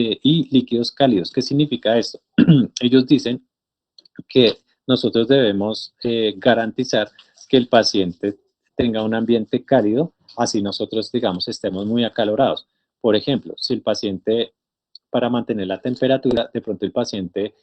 y líquidos cálidos. ¿Qué significa esto? Ellos dicen que nosotros debemos garantizar que el paciente tenga un ambiente cálido, así nosotros, digamos, estemos muy acalorados. Por ejemplo, si el paciente, para mantener la temperatura, de pronto el paciente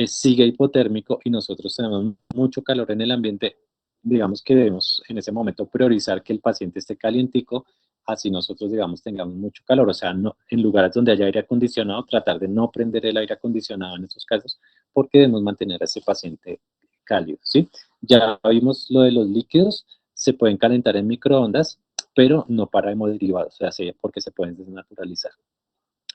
sigue hipotérmico y nosotros tenemos mucho calor en el ambiente, digamos que debemos en ese momento priorizar que el paciente esté calientico, así nosotros, digamos, tengamos mucho calor. O sea, no, en lugares donde haya aire acondicionado, tratar de no prender el aire acondicionado en estos casos, porque debemos mantener a ese paciente cálido, ¿sí? Ya vimos lo de los líquidos, se pueden calentar en microondas, pero no para hemoderivados, o sea, sí, porque se pueden desnaturalizar.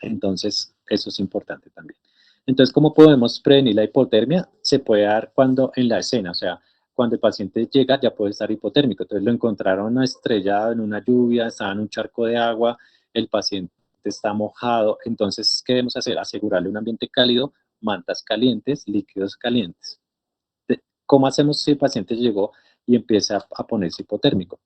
Entonces, eso es importante también. Entonces, ¿cómo podemos prevenir la hipotermia? Se puede dar cuando en la escena, o sea, cuando el paciente llega ya puede estar hipotérmico. Entonces lo encontraron estrellado en una lluvia, estaba en un charco de agua, el paciente está mojado. Entonces, ¿qué debemos hacer? Asegurarle un ambiente cálido, mantas calientes, líquidos calientes. ¿Cómo hacemos si el paciente llegó y empieza a ponerse hipotérmico?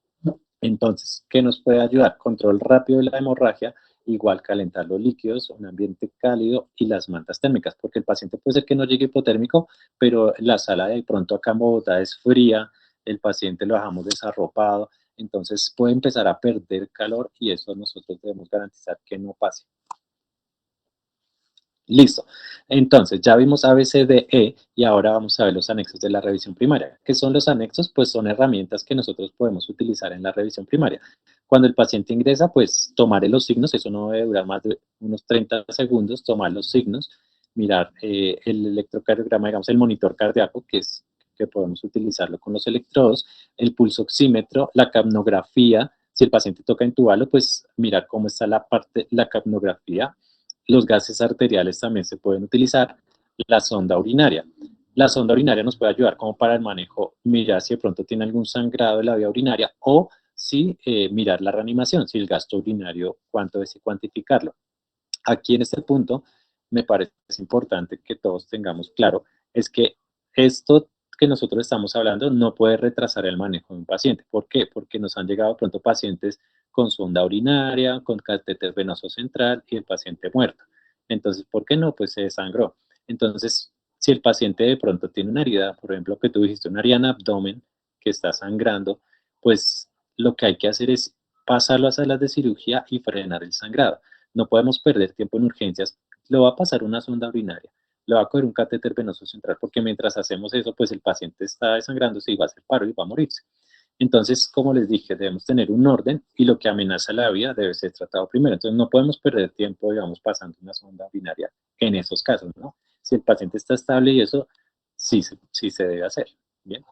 Entonces, ¿qué nos puede ayudar? Control rápido de la hemorragia, igual calentar los líquidos, un ambiente cálido y las mantas térmicas, porque el paciente puede ser que no llegue hipotérmico, pero la sala de pronto acá en Bogotá es fría, el paciente lo dejamos desarropado, entonces puede empezar a perder calor y eso nosotros debemos garantizar que no pase. Listo. Entonces, ya vimos A, B, C, D, E y ahora vamos a ver los anexos de la revisión primaria. ¿Qué son los anexos? Pues son herramientas que nosotros podemos utilizar en la revisión primaria. Cuando el paciente ingresa, pues tomaré los signos, eso no debe durar más de unos 30 segundos, tomar los signos, mirar el electrocardiograma, digamos el monitor cardíaco, que podemos utilizarlo con los electrodos, el pulso oxímetro, la capnografía, si el paciente toca intubarlo, pues mirar cómo está la capnografía. Los gases arteriales también se pueden utilizar. La sonda urinaria. La sonda urinaria nos puede ayudar como para el manejo, mirar si de pronto tiene algún sangrado de la vía urinaria o si mirar la reanimación, si el gasto urinario, cuánto es y cuantificarlo. Aquí en este punto me parece importante que todos tengamos claro, es que esto que nosotros estamos hablando no puede retrasar el manejo de un paciente. ¿Por qué? Porque nos han llegado pronto pacientes con sonda urinaria, con catéter venoso central y el paciente muerto. Entonces, ¿por qué no? Pues se desangró. Entonces, si el paciente de pronto tiene una herida, por ejemplo, que tú dijiste, una herida en abdomen que está sangrando, pues lo que hay que hacer es pasarlo a salas de cirugía y frenar el sangrado. No podemos perder tiempo en urgencias. Le va a pasar una sonda urinaria, le va a coger un catéter venoso central, porque mientras hacemos eso, pues el paciente está desangrándose y va a hacer paro y va a morirse. Entonces, como les dije, debemos tener un orden y lo que amenaza la vida debe ser tratado primero. Entonces, no podemos perder tiempo, digamos, pasando una sonda urinaria en esos casos, ¿no? Si el paciente está estable y eso, sí se debe hacer, ¿bien?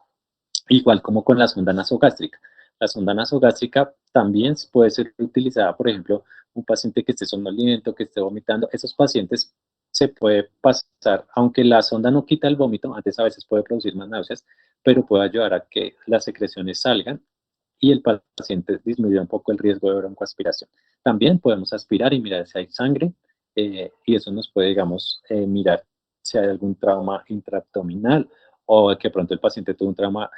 Igual como con la sonda nasogástrica. La sonda nasogástrica también puede ser utilizada, por ejemplo, un paciente que esté somnoliento, que esté vomitando. Esos pacientes se puede pasar, aunque la sonda no quita el vómito, antes a veces puede producir más náuseas, pero puede ayudar a que las secreciones salgan y el paciente disminuya un poco el riesgo de broncoaspiración. También podemos aspirar y mirar si hay sangre y eso nos puede, digamos, mirar si hay algún trauma intraabdominal o que pronto el paciente tuvo un trauma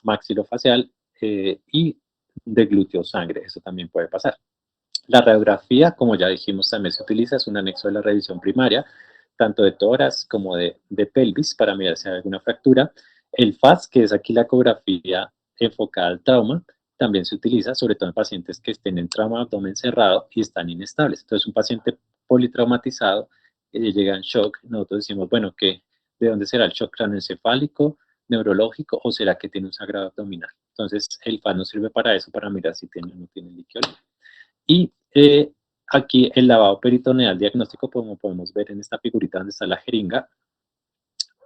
maxilofacial y de glúteo sangre, eso también puede pasar. La radiografía, como ya dijimos, también se utiliza, es un anexo de la revisión primaria, tanto de tórax como de pelvis, para mirar si hay alguna fractura. El FAS, que es aquí la ecografía enfocada al trauma, también se utiliza, sobre todo en pacientes que estén en trauma de abdomen cerrado y están inestables. Entonces, un paciente politraumatizado llega en shock, nosotros decimos, bueno, ¿de dónde será el shock craneoencefálico, neurológico o será que tiene un sangrado abdominal? Entonces, el FAS nos sirve para eso, para mirar si tiene o no tiene líquido. Y aquí el lavado peritoneal diagnóstico, como podemos ver en esta figurita donde está la jeringa,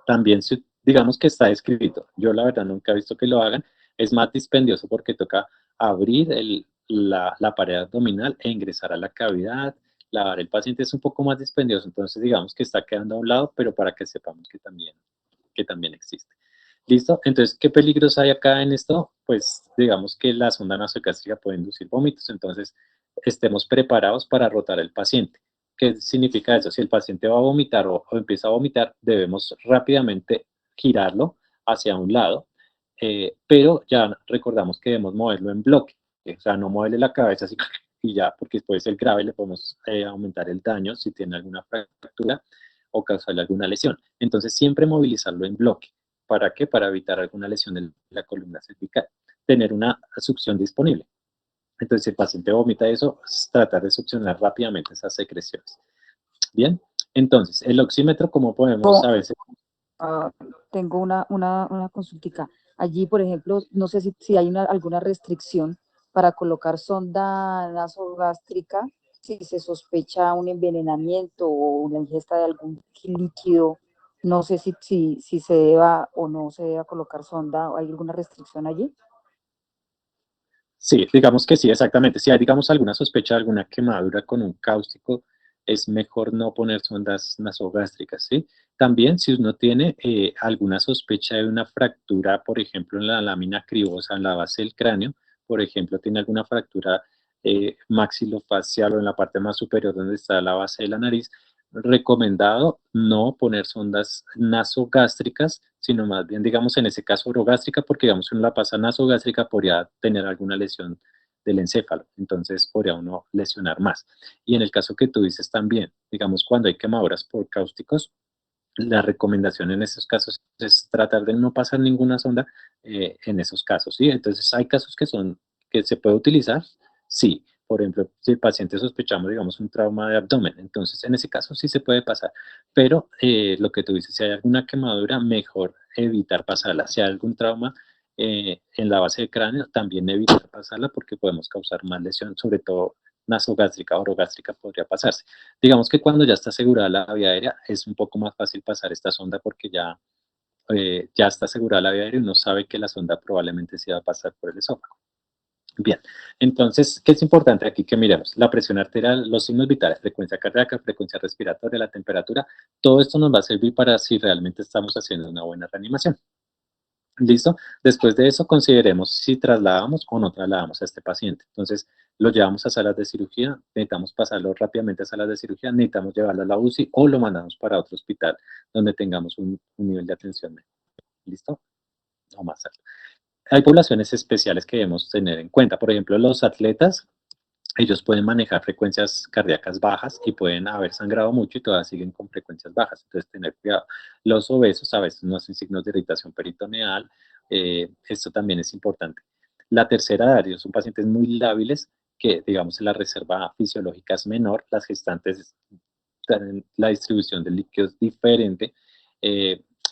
también digamos que está escrito. Yo la verdad nunca he visto que lo hagan. Es más dispendioso porque toca abrir la pared abdominal e ingresar a la cavidad. Lavar el paciente es un poco más dispendioso, entonces digamos que está quedando a un lado, pero para que sepamos que también existe. ¿Listo? Entonces, ¿qué peligros hay acá en esto? Pues digamos que la sonda nasogástrica puede inducir vómitos, entonces estemos preparados para rotar al paciente. ¿Qué significa eso? Si el paciente va a vomitar o empieza a vomitar, debemos rápidamente girarlo hacia un lado, pero ya recordamos que debemos moverlo en bloque, o sea, no moverle la cabeza así y ya, porque puede ser grave, le podemos aumentar el daño si tiene alguna fractura o causarle alguna lesión. Entonces, siempre movilizarlo en bloque. ¿Para qué? Para evitar alguna lesión de la columna cervical. Tener una succión disponible. Entonces, si el paciente vomita eso, tratar de succionar rápidamente esas secreciones. Bien, entonces, el oxímetro, como podemos Tengo, saber, ah, tengo una consultica. Allí, por ejemplo, no sé si hay alguna restricción para colocar sonda nasogástrica, si se sospecha un envenenamiento o la ingesta de algún líquido. No sé si se deba o no se deba colocar sonda, ¿o hay alguna restricción allí? sí, digamos que sí, exactamente. Si hay, digamos, alguna sospecha de alguna quemadura con un cáustico, es mejor no poner sondas nasogástricas, ¿sí? También, si uno tiene alguna sospecha de una fractura, por ejemplo, en la lámina cribosa, en la base del cráneo, por ejemplo, tiene alguna fractura maxilofacial o en la parte más superior donde está la base de la nariz, recomendado no poner sondas nasogástricas, sino más bien, digamos, en ese caso orogástrica, porque, digamos, en la pasa nasogástrica podría tener alguna lesión del encéfalo, entonces podría uno lesionar más. Y en el caso que tú dices también, digamos, cuando hay quemaduras por cáusticos, la recomendación en esos casos es tratar de no pasar ninguna sonda en esos casos, ¿sí? Entonces, hay casos que se puede utilizar, sí. Por ejemplo, si el paciente sospechamos, digamos, un trauma de abdomen, entonces en ese caso sí se puede pasar. Pero lo que tú dices, si hay alguna quemadura, mejor evitar pasarla. Si hay algún trauma en la base del cráneo, también evitar pasarla porque podemos causar más lesión, sobre todo nasogástrica o orogástrica podría pasarse. Digamos que cuando ya está asegurada la vía aérea, es un poco más fácil pasar esta sonda porque ya está asegurada la vía aérea y uno sabe que la sonda probablemente se va a pasar por el esófago. Bien, entonces, ¿qué es importante aquí que miremos? La presión arterial, los signos vitales, frecuencia cardíaca, frecuencia respiratoria, la temperatura, todo esto nos va a servir para si realmente estamos haciendo una buena reanimación. ¿Listo? Después de eso, consideremos si trasladamos o no trasladamos a este paciente. Entonces, lo llevamos a salas de cirugía, necesitamos pasarlo rápidamente a salas de cirugía, necesitamos llevarlo a la UCI o lo mandamos para otro hospital donde tengamos un nivel de atención mejor. ¿Listo? O más alto. Hay poblaciones especiales que debemos tener en cuenta. Por ejemplo, los atletas, ellos pueden manejar frecuencias cardíacas bajas y pueden haber sangrado mucho y todavía siguen con frecuencias bajas. Entonces, tener cuidado. Los obesos a veces no hacen signos de irritación peritoneal. Esto también es importante. La tercera edad, son pacientes muy lábiles que, digamos, la reserva fisiológica es menor. Las gestantes tienen la distribución de líquidos diferente.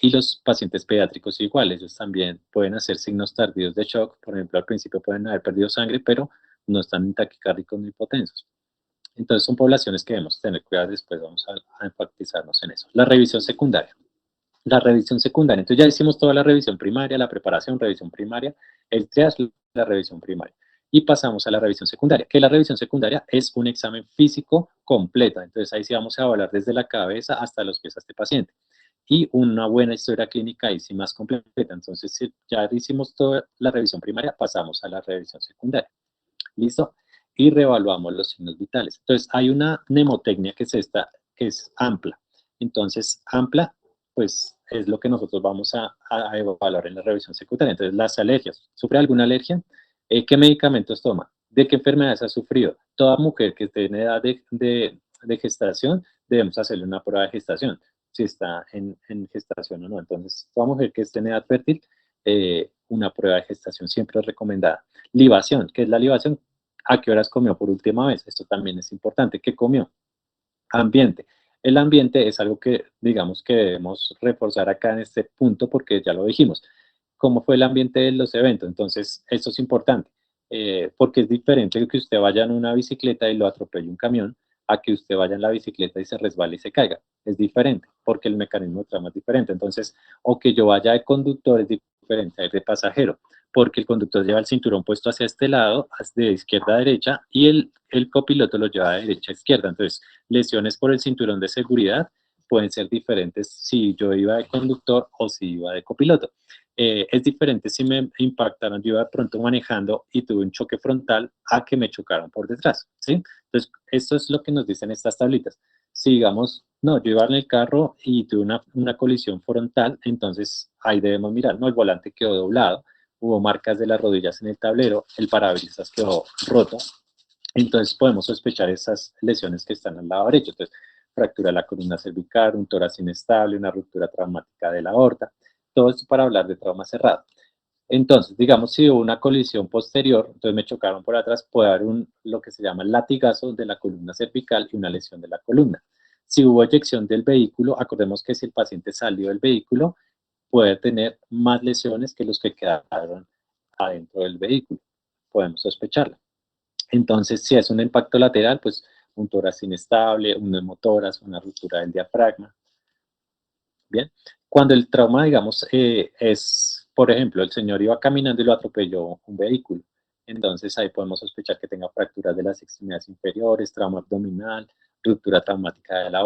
Y los pacientes pediátricos igual, ellos también pueden hacer signos tardíos de shock. Por ejemplo, al principio pueden haber perdido sangre, pero no están ni taquicárdicos ni hipotensos. Entonces son poblaciones que debemos tener cuidado, después vamos a enfatizarnos en eso. La revisión secundaria. La revisión secundaria, entonces ya hicimos toda la revisión primaria, la preparación, revisión primaria, el triage, la revisión primaria. Y pasamos a la revisión secundaria, que la revisión secundaria es un examen físico completo. Entonces ahí sí vamos a evaluar desde la cabeza hasta los pies a este paciente. Y una buena historia clínica ahí sí más completa. Entonces, si ya hicimos toda la revisión primaria, pasamos a la revisión secundaria. ¿Listo? Y reevaluamos los signos vitales. Entonces, hay una mnemotecnia que es esta, que es ampla. Entonces, ampla, pues es lo que nosotros vamos a evaluar en la revisión secundaria. Entonces, las alergias. ¿Sufre alguna alergia? ¿Qué medicamentos toma? ¿De qué enfermedades ha sufrido? Toda mujer que esté en edad de gestación, debemos hacerle una prueba de gestación, si está en gestación o no. Entonces, toda mujer que esté en edad fértil, una prueba de gestación siempre es recomendada. Libación, ¿qué es la libación? ¿A qué horas comió por última vez? Esto también es importante. ¿Qué comió? Ambiente. El ambiente es algo que, digamos, que debemos reforzar acá en este punto porque ya lo dijimos. ¿Cómo fue el ambiente de los eventos? Entonces, esto es importante porque es diferente que usted vaya en una bicicleta y lo atropelle un camión a que usted vaya en la bicicleta y se resbale y se caiga. Es diferente porque el mecanismo de trama es diferente. Entonces, o que yo vaya de conductor es diferente a ir de pasajero porque el conductor lleva el cinturón puesto hacia este lado, de izquierda a derecha, y el copiloto lo lleva de derecha a izquierda. Entonces, lesiones por el cinturón de seguridad pueden ser diferentes si yo iba de conductor o si iba de copiloto. Es diferente si me impactaron, yo iba de pronto manejando y tuve un choque frontal a que me chocaron por detrás, ¿sí? Entonces, esto es lo que nos dicen estas tablitas. Si digamos, no, yo iba en el carro y tuve una colisión frontal, entonces ahí debemos mirar, ¿no? El volante quedó doblado, hubo marcas de las rodillas en el tablero, el parabrisas quedó roto, Entonces podemos sospechar esas lesiones que están al lado derecho. Entonces, fractura de la columna cervical, un tórax inestable, una ruptura traumática de la aorta. Todo esto para hablar de trauma cerrado. Entonces, digamos, si hubo una colisión posterior, entonces me chocaron por atrás, puede haber lo que se llama latigazo de la columna cervical y una lesión de la columna. Si hubo eyección del vehículo, acordemos que si el paciente salió del vehículo, puede tener más lesiones que los que quedaron adentro del vehículo. Podemos sospecharlo. Entonces, si es un impacto lateral, pues un tórax inestable, un neumotórax, una ruptura del diafragma. Bien, cuando el trauma, digamos, es, por ejemplo, el señor iba caminando y lo atropelló un vehículo. Entonces ahí podemos sospechar que tenga fracturas de las extremidades inferiores, trauma abdominal, ruptura traumática de la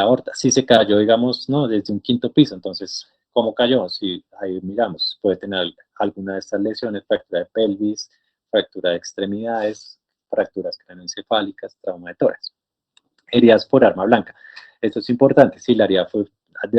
aorta. Si se cayó, digamos, no, desde un quinto piso, entonces, ¿cómo cayó? Si ahí miramos, puede tener alguna de estas lesiones, fractura de pelvis, fractura de extremidades, fracturas craneoencefálicas, trauma de tórax. Heridas por arma blanca. Esto es importante, si la herida fue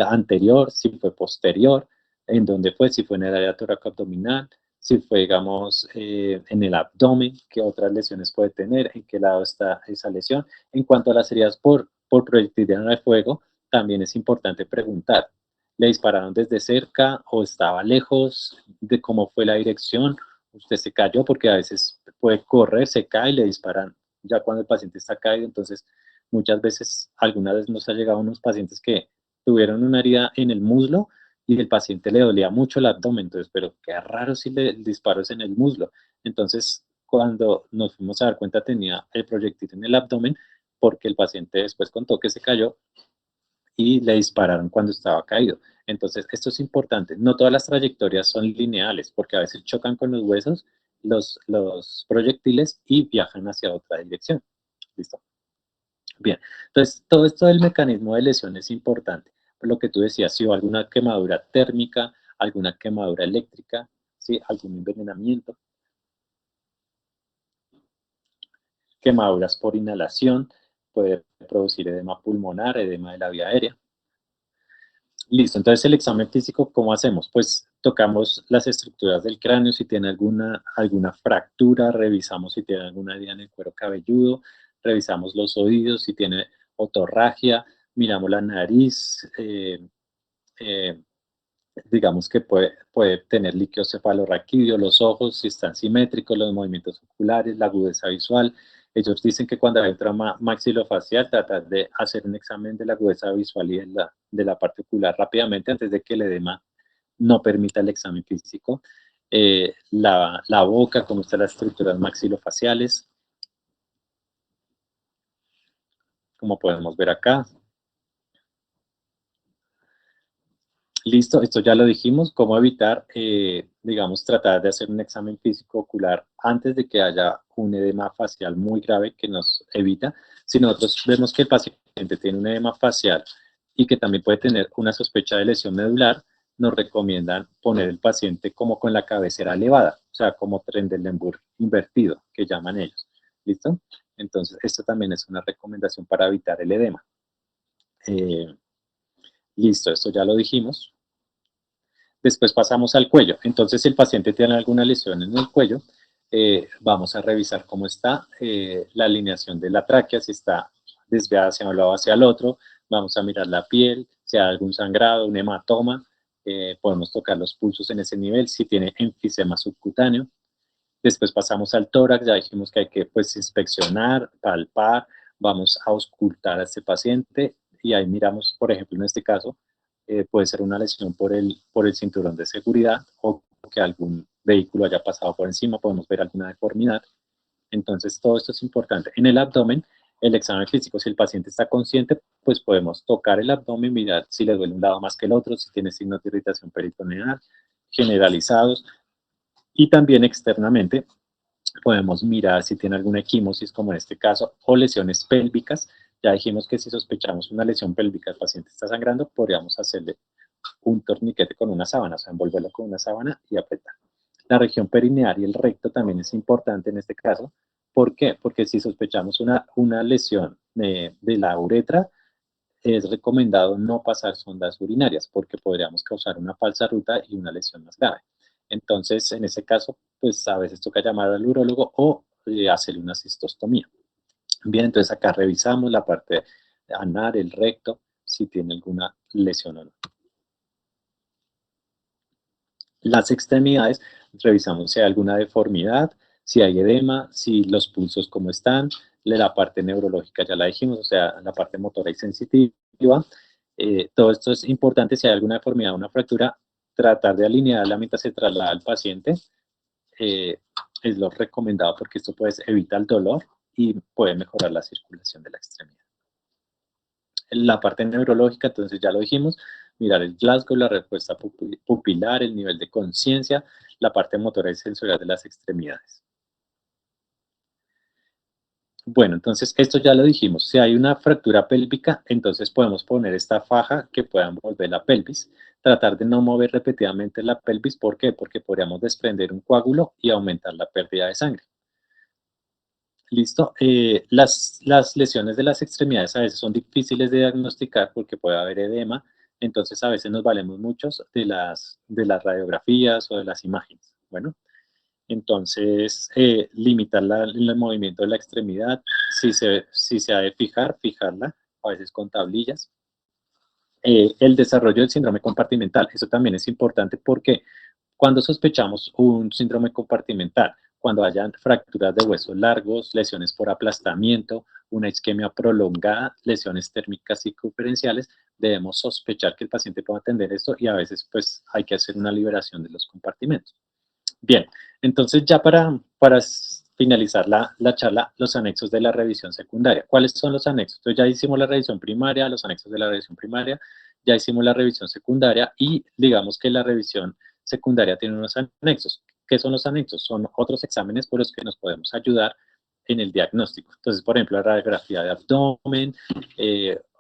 anterior, si fue posterior, en dónde fue, si fue en el área torácico-abdominal, si fue, digamos, en el abdomen, qué otras lesiones puede tener, en qué lado está esa lesión. En cuanto a las heridas por proyectil de arma de fuego, también es importante preguntar, ¿le dispararon desde cerca o estaba lejos? ¿De cómo fue la dirección? ¿Usted se cayó? Porque a veces puede correr, se cae y le disparan ya cuando el paciente está caído. Entonces, muchas veces, alguna vez nos ha llegado unos pacientes que tuvieron una herida en el muslo y el paciente le dolía mucho el abdomen, entonces, pero qué raro si el disparo es en el muslo. Entonces, cuando nos fuimos a dar cuenta tenía el proyectil en el abdomen porque el paciente después contó que se cayó y le dispararon cuando estaba caído. Entonces, esto es importante. No todas las trayectorias son lineales porque a veces chocan con los huesos los proyectiles y viajan hacia otra dirección. ¿Listo? Bien, entonces todo esto del mecanismo de lesión es importante. Por lo que tú decías, si hubo alguna quemadura térmica, alguna quemadura eléctrica, ¿sí? Algún envenenamiento, quemaduras por inhalación, puede producir edema pulmonar, edema de la vía aérea. Listo, entonces el examen físico, ¿cómo hacemos? Pues tocamos las estructuras del cráneo, si tiene alguna fractura, revisamos si tiene alguna herida en el cuero cabelludo, revisamos los oídos, si tiene otorragia, miramos la nariz, eh, digamos que puede tener líquido cefalorraquídeo, los ojos, si están simétricos, los movimientos oculares, la agudeza visual. Ellos dicen que cuando hay un trauma maxilofacial, tratar de hacer un examen de la agudeza visual y de la parte ocular rápidamente antes de que el edema no permita el examen físico. La boca, cómo están las estructuras maxilofaciales, como podemos ver acá. Listo, esto ya lo dijimos, cómo evitar, digamos, tratar de hacer un examen físico ocular antes de que haya un edema facial muy grave que nos evita. Si nosotros vemos que el paciente tiene un edema facial y que también puede tener una sospecha de lesión medular, nos recomiendan poner el paciente como con la cabecera elevada, o sea, como Trendelenburg invertido, que llaman ellos. ¿Listo? Entonces, esto también es una recomendación para evitar el edema. Eh, listo, esto ya lo dijimos. Después pasamos al cuello. Entonces, si el paciente tiene alguna lesión en el cuello, vamos a revisar cómo está la alineación de la tráquea, si está desviada hacia un lado o hacia el otro. Vamos a mirar la piel, si hay algún sangrado, un hematoma. Podemos tocar los pulsos en ese nivel, si tiene enfisema subcutáneo. Después pasamos al tórax, ya dijimos que hay que pues, inspeccionar, palpar, vamos a auscultar a este paciente y ahí miramos, por ejemplo, en este caso, puede ser una lesión por el cinturón de seguridad o que algún vehículo haya pasado por encima, podemos ver alguna deformidad. Entonces, todo esto es importante. En el abdomen, el examen físico, si el paciente está consciente, pues podemos tocar el abdomen, mirar si le duele un lado más que el otro, si tiene signos de irritación peritoneal generalizados, y también externamente podemos mirar si tiene alguna equimosis, como en este caso, o lesiones pélvicas. Ya dijimos que si sospechamos una lesión pélvica, el paciente está sangrando, podríamos hacerle un torniquete con una sábana, o sea, envolverlo con una sábana y apretar. La región perineal y el recto también es importante en este caso. ¿Por qué? Porque si sospechamos una lesión de la uretra, es recomendado no pasar sondas urinarias porque podríamos causar una falsa ruta y una lesión más grave. Entonces, en ese caso, pues a veces toca llamar al urólogo o hacerle una cistostomía. Bien, entonces acá revisamos la parte anar, el recto, si tiene alguna lesión o no. Las extremidades, revisamos si hay alguna deformidad, si hay edema, si los pulsos cómo están, la parte neurológica ya la dijimos, o sea, la parte motora y sensitiva. Todo esto es importante. Si hay alguna deformidad o una fractura, tratar de alinearla mientras se traslada al paciente. Es lo recomendado porque esto pues evita el dolor y puede mejorar la circulación de la extremidad. La parte neurológica, entonces ya lo dijimos, mirar el Glasgow, la respuesta pupilar, el nivel de conciencia, la parte motora y sensorial de las extremidades. Bueno, entonces esto ya lo dijimos. Si hay una fractura pélvica, entonces podemos poner esta faja que pueda envolver la pelvis. Tratar de no mover repetidamente la pelvis. ¿Por qué? Porque podríamos desprender un coágulo y aumentar la pérdida de sangre. Listo. Las lesiones de las extremidades a veces son difíciles de diagnosticar porque puede haber edema. Entonces a veces nos valemos muchos de las radiografías o de las imágenes. Bueno. Entonces, limitar el movimiento de la extremidad, si se ha de fijarla, a veces con tablillas. El desarrollo del síndrome compartimental, eso también es importante porque cuando sospechamos un síndrome compartimental, cuando hayan fracturas de huesos largos, lesiones por aplastamiento, una isquemia prolongada, lesiones térmicas circunferenciales, debemos sospechar que el paciente puede atender esto y a veces pues hay que hacer una liberación de los compartimentos. Bien, entonces ya para finalizar la charla, los anexos de la revisión secundaria. ¿Cuáles son los anexos? Entonces ya hicimos la revisión primaria, los anexos de la revisión primaria, ya hicimos la revisión secundaria y digamos que la revisión secundaria tiene unos anexos. ¿Qué son los anexos? Son otros exámenes por los que nos podemos ayudar en el diagnóstico. Entonces, por ejemplo, la radiografía de abdomen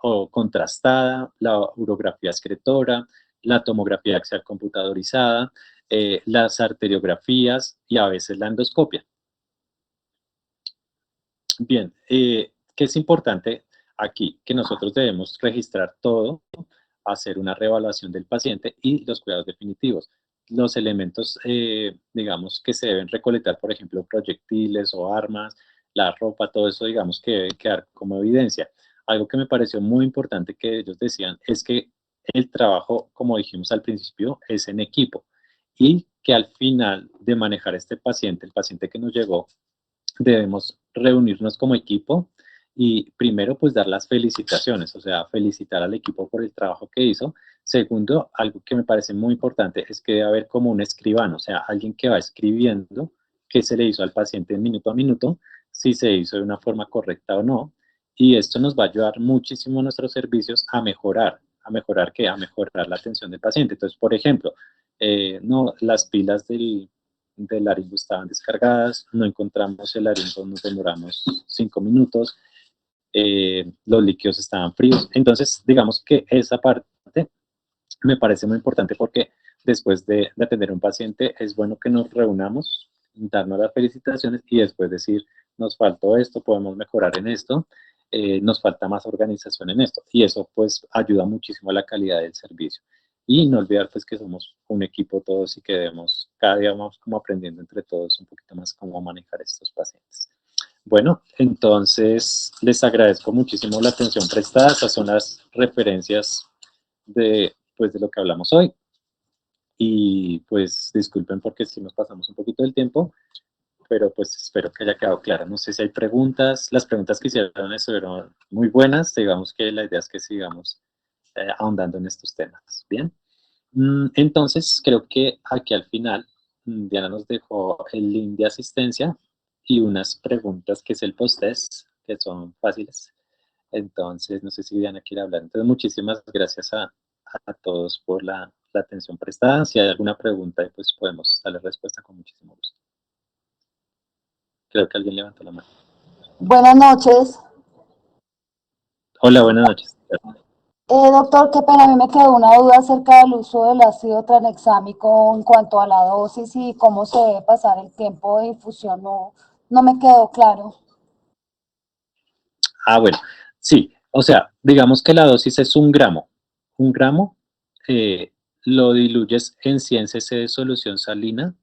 o contrastada, la urografía excretora, la tomografía axial computadorizada, las arteriografías y a veces la endoscopia. Bien, ¿qué es importante aquí? Que nosotros debemos registrar todo, hacer una reevaluación del paciente y los cuidados definitivos. Los elementos, digamos, que se deben recolectar, por ejemplo, proyectiles o armas, la ropa, todo eso, digamos, que debe quedar como evidencia. Algo que me pareció muy importante que ellos decían es que el trabajo, como dijimos al principio, es en equipo y que al final de manejar este paciente, el paciente que nos llegó, debemos reunirnos como equipo y primero pues dar las felicitaciones, o sea, felicitar al equipo por el trabajo que hizo. Segundo, algo que me parece muy importante es que debe haber como un escribano, o sea, alguien que va escribiendo qué se le hizo al paciente minuto a minuto, si se hizo de una forma correcta o no. Y esto nos va a ayudar muchísimo a nuestros servicios ¿a mejorar qué? A mejorar la atención del paciente. Entonces, por ejemplo, no, las pilas del laringo estaban descargadas, no encontramos el laringo, nos demoramos 5 minutos, los líquidos estaban fríos. Entonces, digamos que esa parte me parece muy importante porque después de atender a un paciente es bueno que nos reunamos, darnos las felicitaciones y después decir, nos faltó esto, podemos mejorar en esto, nos falta más organización en esto. Y eso pues ayuda muchísimo a la calidad del servicio. Y no olvidar pues que somos un equipo todos y que debemos, cada día vamos como aprendiendo entre todos un poquito más cómo manejar estos pacientes. Bueno, entonces les agradezco muchísimo la atención prestada. Estas son las referencias pues, de lo que hablamos hoy. Y pues disculpen porque si nos pasamos un poquito del tiempo, pero pues espero que haya quedado claro. No sé si hay preguntas. Las preguntas que hicieron estuvieron muy buenas. Digamos que la idea es que sigamos ahondando en estos temas. Bien. Entonces, creo que aquí al final Diana nos dejó el link de asistencia y unas preguntas que es el post-test, que son fáciles. Entonces, no sé si Diana quiere hablar. Entonces, muchísimas gracias a todos por la atención prestada. Si hay alguna pregunta, pues podemos darle respuesta con muchísimo gusto. Creo que alguien levantó la mano. Buenas noches. Hola, buenas noches. Doctor, qué pena, a mí me quedó una duda acerca del uso del ácido tranexámico en cuanto a la dosis y cómo se debe pasar el tiempo de infusión. No me quedó claro. Bueno, sí. O sea, digamos que la dosis es 1 gramo. 1 gramo lo diluyes en 100 cc de solución salina.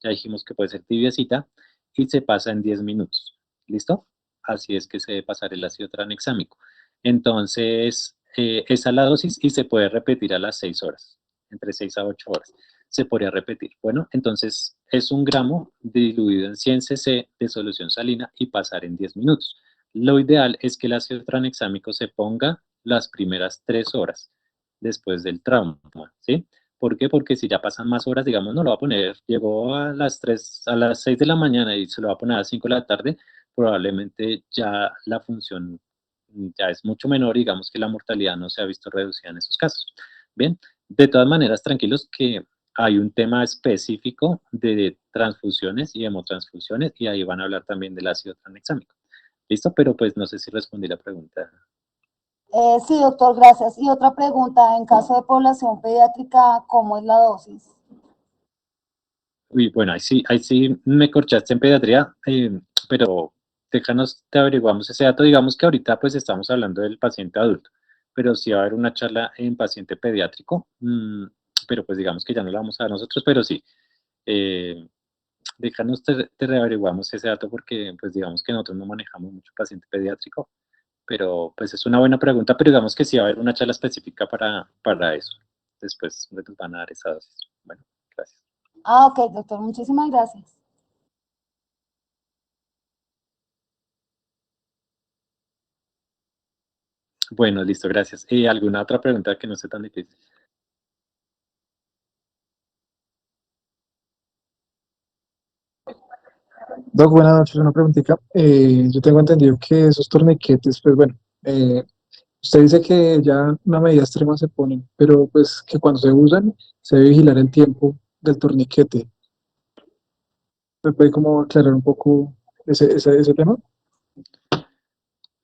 Ya dijimos que puede ser tibiecita. y se pasa en 10 minutos. ¿Listo? Así es que se debe pasar el ácido tranexámico. Entonces, esa es la dosis y se puede repetir a las 6 horas, entre 6 a 8 horas. Se podría repetir. Bueno, entonces es 1 gramo diluido en 100 cc de solución salina y pasar en 10 minutos. Lo ideal es que el ácido tranexámico se ponga las primeras 3 horas después del trauma, ¿sí? ¿Por qué? Porque si ya pasan más horas, digamos, no lo va a poner, llegó a las 3, a las 6 de la mañana y se lo va a poner a las 5 de la tarde, probablemente ya la función ya es mucho menor, digamos que la mortalidad no se ha visto reducida en esos casos. Bien, de todas maneras, tranquilos que hay un tema específico de transfusiones y hemotransfusiones y ahí van a hablar también del ácido tranexámico. ¿Listo? Pero pues no sé si respondí la pregunta. Sí, doctor, gracias. Y otra pregunta, en caso de población pediátrica, ¿cómo es la dosis? Uy, bueno, ahí sí me corchaste en pediatría, pero déjanos, te averiguamos ese dato. Digamos que ahorita pues estamos hablando del paciente adulto, pero sí va a haber una charla en paciente pediátrico, pero pues digamos que ya no la vamos a dar nosotros, pero sí. eh, Déjanos, te reaveriguamos ese dato porque pues digamos que nosotros no manejamos mucho paciente pediátrico, pero pues es una buena pregunta, pero digamos que sí va a haber una charla específica para eso. Después nos van a dar esa dosis. Bueno, gracias. Ah, ok, doctor, muchísimas gracias. Bueno, listo, gracias. ¿Y alguna otra pregunta que no sea tan difícil? Doc, buenas noches, una preguntita. Yo tengo entendido que esos torniquetes, pues bueno, usted dice que ya una medida extrema se ponen, pero pues que cuando se usan se debe vigilar el tiempo del torniquete. ¿Me puede como aclarar un poco ese tema?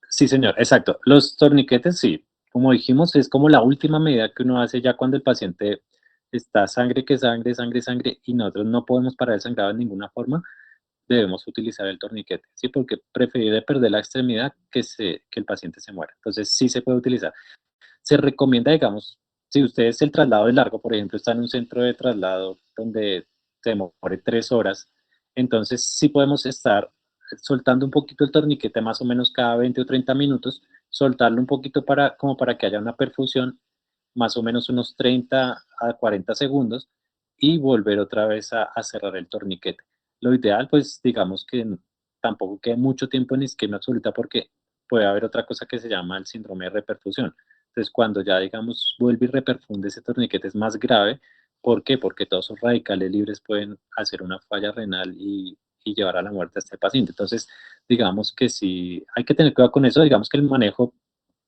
Sí, señor, exacto. Los torniquetes, sí, como dijimos, es como la última medida que uno hace ya cuando el paciente está sangre que sangre, sangre, sangre, y nosotros no podemos parar el sangrado de ninguna forma, debemos utilizar el torniquete, ¿sí? Porque preferible perder la extremidad que el paciente se muera. Entonces, sí se puede utilizar. Se recomienda, digamos, si ustedes el traslado es largo, por ejemplo, está en un centro de traslado donde se demore 3 horas, entonces sí podemos estar soltando un poquito el torniquete más o menos cada 20 o 30 minutos, soltarlo un poquito como para que haya una perfusión, más o menos unos 30 a 40 segundos, y volver otra vez a cerrar el torniquete. Lo ideal, pues digamos que tampoco quede mucho tiempo en isquemia absoluta porque puede haber otra cosa que se llama el síndrome de reperfusión. Entonces, cuando ya, digamos, vuelve y reperfunde ese torniquete es más grave. ¿Por qué? Porque todos esos radicales libres pueden hacer una falla renal y llevar a la muerte a este paciente. Entonces, digamos que sí, hay que tener cuidado con eso. Digamos que el manejo,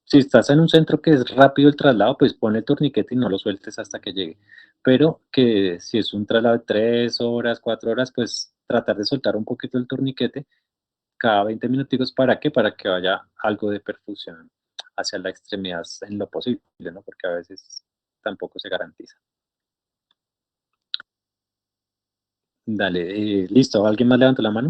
si estás en un centro que es rápido el traslado, pues pon el torniquete y no lo sueltes hasta que llegue. Pero que si es un traslado de 3 horas, 4 horas, pues tratar de soltar un poquito el torniquete cada 20 minuticos. ¿Para qué? Para que vaya algo de perfusión hacia la extremidad en lo posible, ¿no? Porque a veces tampoco se garantiza. Dale, listo. ¿Alguien más levantó la mano?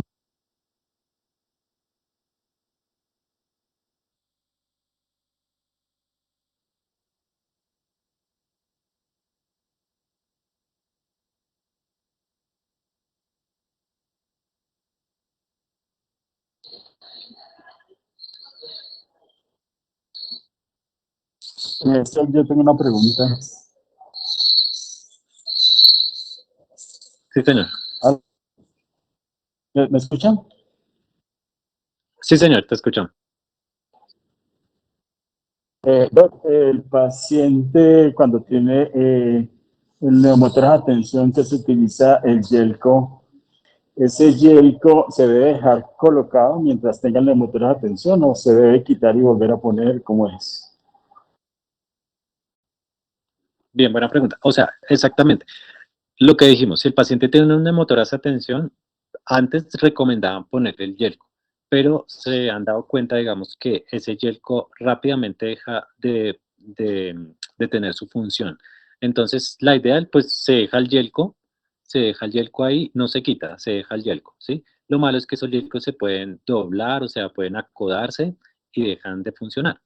Yo tengo una pregunta. Sí, señor. Ah, ¿Me escuchan? Sí, señor, te escucho. Doc, el paciente cuando tiene el neumotor de atención que se utiliza el yelco, ¿ese yelco se debe dejar colocado mientras tenga el neumotor de atención o se debe quitar y volver a poner? ¿Cómo es? Bien, buena pregunta. O sea, exactamente. Lo que dijimos, si el paciente tiene una hemotoracia de tensión, antes recomendaban ponerle el yelco, pero se han dado cuenta, digamos, que ese yelco rápidamente deja de tener su función. Entonces, la idea, pues, se deja el yelco ahí, no se quita, se deja el yelco, ¿sí? Lo malo es que esos yelcos se pueden doblar, o sea, pueden acodarse y dejan de funcionar.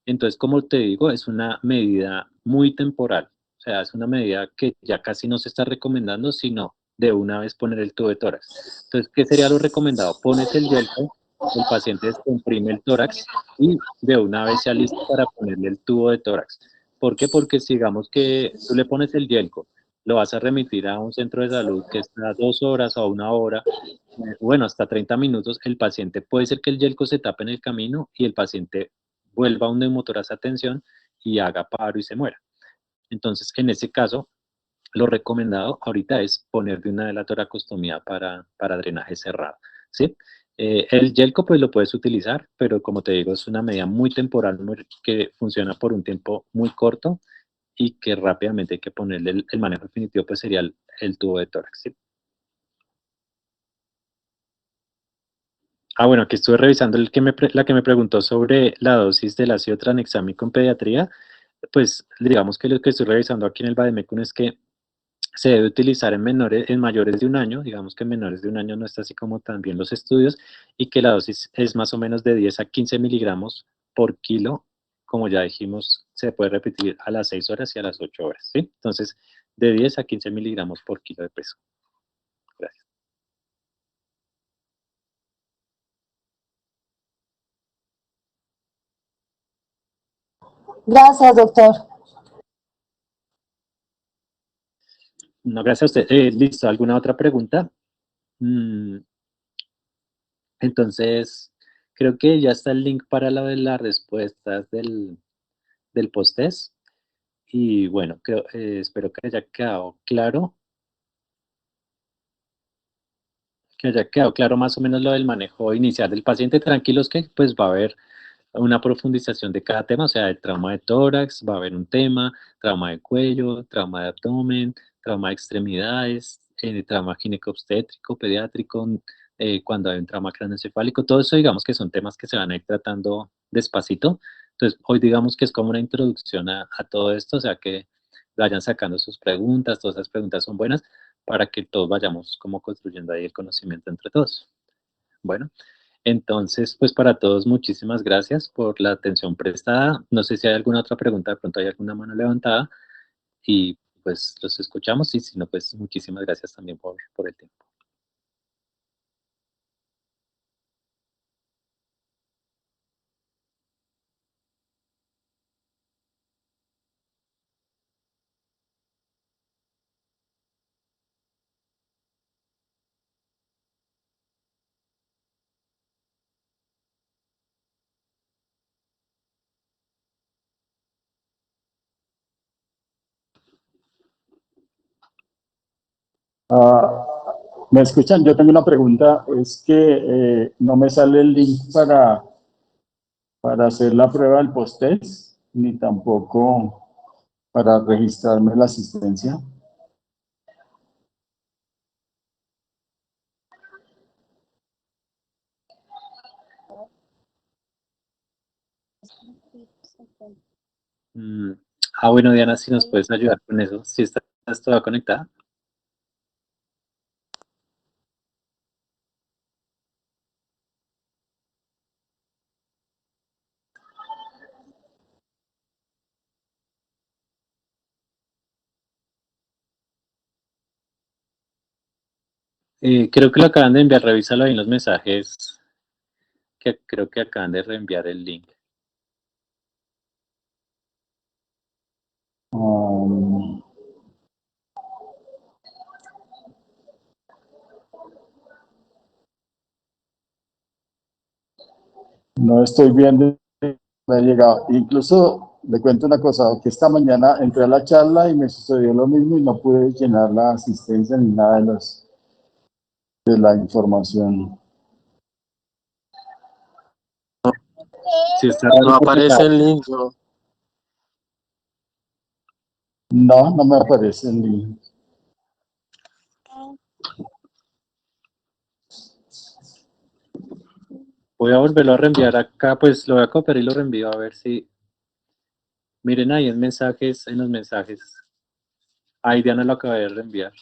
Entonces, como te digo, es una medida muy temporal. O sea, es una medida que ya casi no se está recomendando, sino de una vez poner el tubo de tórax. Entonces, ¿qué sería lo recomendado? Pones el yelco, el paciente descomprime el tórax y de una vez se alista para ponerle el tubo de tórax. ¿Por qué? Porque si digamos que tú le pones el yelco, lo vas a remitir a un centro de salud que está 2 horas o 1 hora, bueno, hasta 30 minutos, el paciente puede ser que el yelco se tape en el camino y el paciente vuelva a un neumotorax a tensión y haga paro y se muera. Entonces, en ese caso, lo recomendado ahorita es poner de una vez la toracostomía para drenaje cerrado, ¿sí? El yelco pues lo puedes utilizar, pero como te digo, es una medida muy temporal que funciona por un tiempo muy corto y que rápidamente hay que ponerle el manejo definitivo, pues sería el tubo de tórax, ¿sí? Ah, bueno, aquí estuve revisando la que me preguntó sobre la dosis del ácido tranexámico en pediatría. Pues digamos que lo que estoy revisando aquí en el Vademecum es que se debe utilizar en mayores de 1 año, digamos que en menores de 1 año no está así como también los estudios, y que la dosis es más o menos de 10 a 15 miligramos por kilo, como ya dijimos, se puede repetir a las 6 horas y a las 8 horas, ¿sí? Entonces, de 10 a 15 miligramos por kilo de peso. Gracias. Gracias, doctor. No, gracias a usted. Listo, ¿alguna otra pregunta? Mm, entonces, creo que ya está el link para la de las respuestas del post-test. Y bueno, espero que haya quedado claro, más o menos lo del manejo inicial del paciente. Tranquilos que pues va a haber una profundización de cada tema, o sea, el trauma de tórax, va a haber un tema, trauma de cuello, trauma de abdomen, trauma de extremidades, trauma ginecobstétrico, pediátrico, cuando hay un trauma craneoencefálico, todo eso digamos que son temas que se van a ir tratando despacito. Entonces, hoy digamos que es como una introducción a todo esto, o sea, que vayan sacando sus preguntas, todas esas preguntas son buenas para que todos vayamos como construyendo ahí el conocimiento entre todos. Bueno. Entonces, pues para todos, muchísimas gracias por la atención prestada. No sé si hay alguna otra pregunta, de pronto hay alguna mano levantada y pues los escuchamos y si no, pues muchísimas gracias también por el tiempo. Ah, ¿me escuchan? Yo tengo una pregunta. Es que no me sale el link para hacer la prueba del post-test, ni tampoco para registrarme en la asistencia. Mm, bueno, Diana, si nos puedes ayudar con eso, si estás toda conectada. Creo que lo acaban de enviar, revísalo ahí en los mensajes, que creo que acaban de reenviar el link. Um, no estoy viendo, me ha llegado. Incluso le cuento una cosa, que esta mañana entré a la charla y me sucedió lo mismo y no pude llenar la asistencia ni nada de la información. Si está raro No porque aparece el link, ¿no? No, no me aparece el link. voy a volverlo a reenviar acá, pues lo voy a copiar y lo reenvío a ver si... Miren ahí en los mensajes. Ahí Diana lo acaba de reenviar.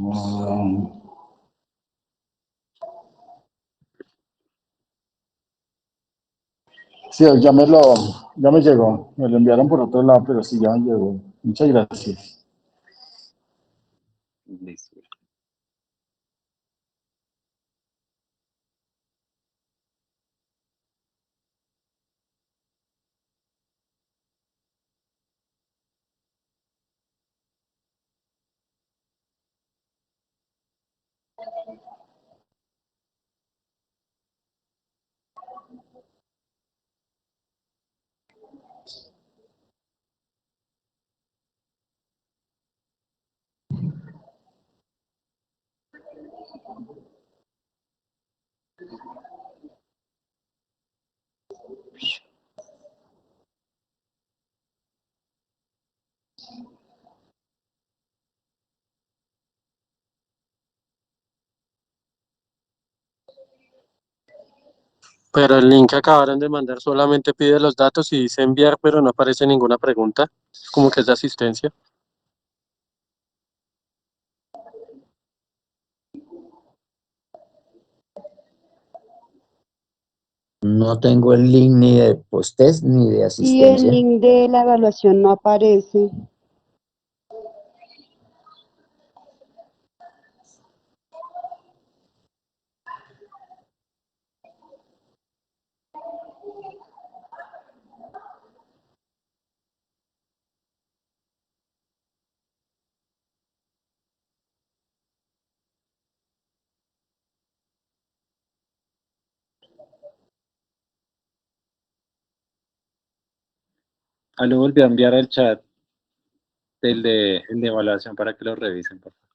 Um, Sí, ya me llegó. Me lo enviaron por otro lado, pero sí, ya me llegó. Muchas gracias. Listo. Pero el link que acabaron de mandar solamente pide los datos y dice enviar, pero no aparece ninguna pregunta. Es como que es de asistencia. No tengo el link ni de post-test ni de Y el asistencia. link de la evaluación no aparece. Lo volví a enviar al chat el de evaluación para que lo revisen, por favor.